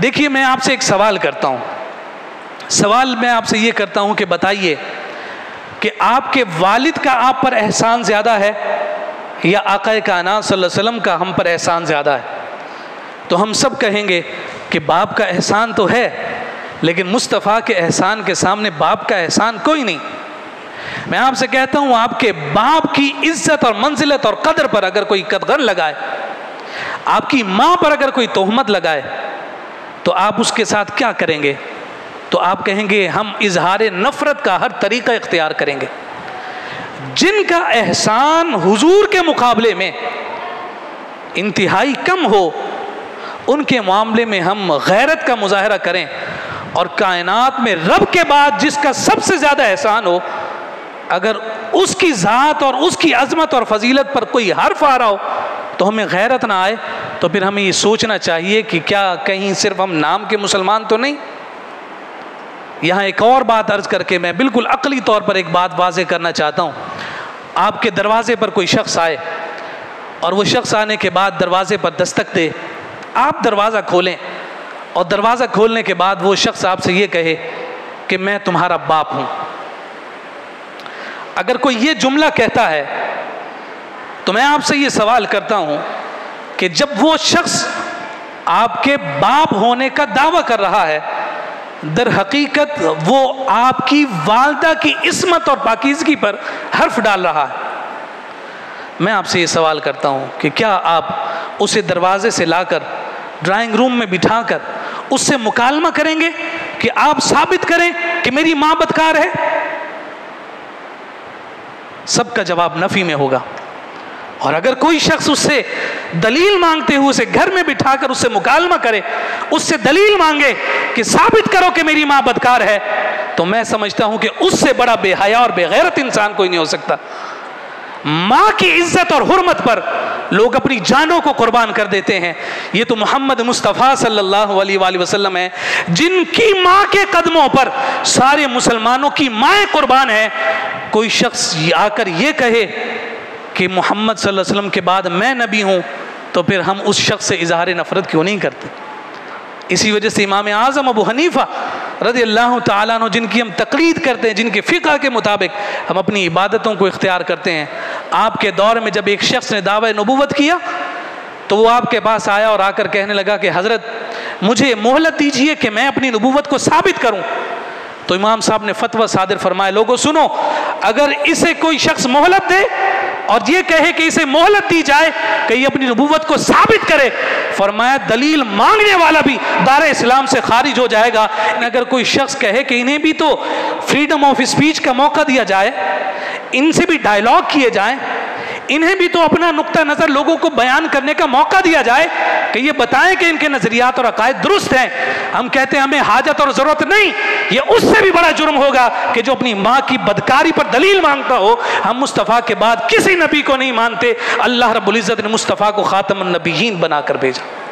دیکھیے میں آپ سے ایک سوال کرتا ہوں، سوال میں آپ سے یہ کرتا ہوں کہ بتائیے کہ آپ کے والد کا آپ پر احسان زیادہ ہے یا آقا کائنات صلی اللہ علیہ وسلم کا ہم پر احسان زیادہ ہے؟ تو ہم سب کہیں گے کہ باپ کا احسان تو ہے، لیکن مصطفیٰ کے احسان کے سامنے باپ کا احسان کوئی نہیں۔ میں آپ سے کہتا ہوں آپ کے باپ کی عزت اور منزلت اور قدر پر اگر کوئی قدغن لگائے، آپ کی ماں پر اگر کوئی تہمت لگائے، تو آپ اس کے ساتھ کیا کریں گے؟ تو آپ کہیں گے ہم اظہار نفرت کا ہر طریقہ اختیار کریں گے۔ جن کا احسان حضور کے مقابلے میں انتہائی کم ہو، ان کے معاملے میں ہم غیرت کا مظاہرہ کریں، اور کائنات میں رب کے بعد جس کا سب سے زیادہ احسان ہو، اگر اس کی ذات اور اس کی عظمت اور فضیلت پر کوئی حرف آ رہا ہو تو ہمیں غیرت نہ آئے، تو پھر ہمیں یہ سوچنا چاہیے کہ کیا کہیں صرف ہم نام کے مسلمان تو نہیں؟ یہاں ایک اور بات عرض کر کے میں بالکل عقلی طور پر ایک بات واضح کرنا چاہتا ہوں۔ آپ کے دروازے پر کوئی شخص آئے اور وہ شخص آنے کے بعد دروازے پر دستک دے، آپ دروازہ کھولیں، اور دروازہ کھولنے کے بعد وہ شخص آپ سے یہ کہے کہ میں تمہارا باپ ہوں۔ اگر کوئی یہ جملہ کہتا ہے تو میں آپ سے یہ سوال کرتا ہوں کہ جب وہ شخص آپ کے باپ ہونے کا دعویٰ کر رہا ہے، در حقیقت وہ آپ کی والدہ کی عصمت اور پاکیزگی پر حرف ڈال رہا ہے۔ میں آپ سے یہ سوال کرتا ہوں کہ کیا آپ اسے دروازے سے لا کر ڈرائنگ روم میں بٹھا کر اس سے مکالمہ کریں گے کہ آپ ثابت کریں کہ میری ماں بدکار ہے؟ سب کا جواب نفی میں ہوگا۔ اور اگر کوئی شخص اس سے دلیل مانگتے ہوئے اسے گھر میں بٹھا کر اس سے مکالمہ کرے، اس سے دلیل مانگے کہ ثابت کرو کہ میری ماں بدکار ہے، تو میں سمجھتا ہوں کہ اس سے بڑا بے حیا اور بے غیرت انسان کوئی نہیں ہو سکتا۔ ماں کی عزت اور حرمت پر لوگ اپنی جانوں کو قربان کر دیتے ہیں۔ یہ تو محمد مصطفیٰ صلی اللہ علیہ وآلہ وسلم ہیں جن کی ماں کے قدموں پر سارے مسلمانوں کی مائیں قربان ہیں۔ کوئی شخص آ کر یہ کہے کہ محمد صلی اللہ علیہ وسلم کے بعد میں نبی ہوں، تو پھر ہم اس شخص سے اظہار نفرت کیوں نہیں کرتے؟ اسی وجہ سے امام اعظم ابو حنیفہ رضی اللہ تعالیٰ عنہ، جن کی ہم تقلید کرتے ہیں، جن کے فقہ کے مطابق ہم اپنی عبادتوں کو اختیار کرتے ہیں، آپ کے دور میں جب ایک شخص نے دعوی نبوت کیا تو وہ آپ کے پاس آیا اور آ کر کہنے لگا کہ حضرت مجھے مہلت دیجئے کہ میں اپنی نبوت کو ثابت کروں۔ تو امام صاحب نے فتویٰ صادر فرمایا، لوگوں سنو، اگر اسے کوئی شخص مہلت دے اور یہ کہے کہ اسے مہلت دی جائے کہ یہ اپنی نبوت کو ثابت کرے، فرمایا دلیل مانگنے والا بھی دار اسلام سے خارج ہو جائے گا۔ اگر کوئی شخص کہے کہ انہیں بھی تو فریڈم آف اسپیچ کا موقع دیا جائے، ان سے بھی ڈائیلاگ کیے جائیں، انہیں بھی تو اپنا نقطہ نظر لوگوں کو بیان کرنے کا موقع دیا جائے کہ یہ بتائیں کہ ان کے نظریات اور عقائد درست ہیں، ہم کہتے ہیں ہمیں حاجت اور ضرورت نہیں۔ یہ اس سے بھی بڑا جرم ہوگا کہ جو اپنی ماں کی بدکاری پر دلیل مانگتا ہو۔ ہم مصطفیٰ کے بعد کسی نبی کو نہیں مانتے، اللہ رب العزت نے مصطفیٰ کو خاتم النبیین بنا کر بھیجا۔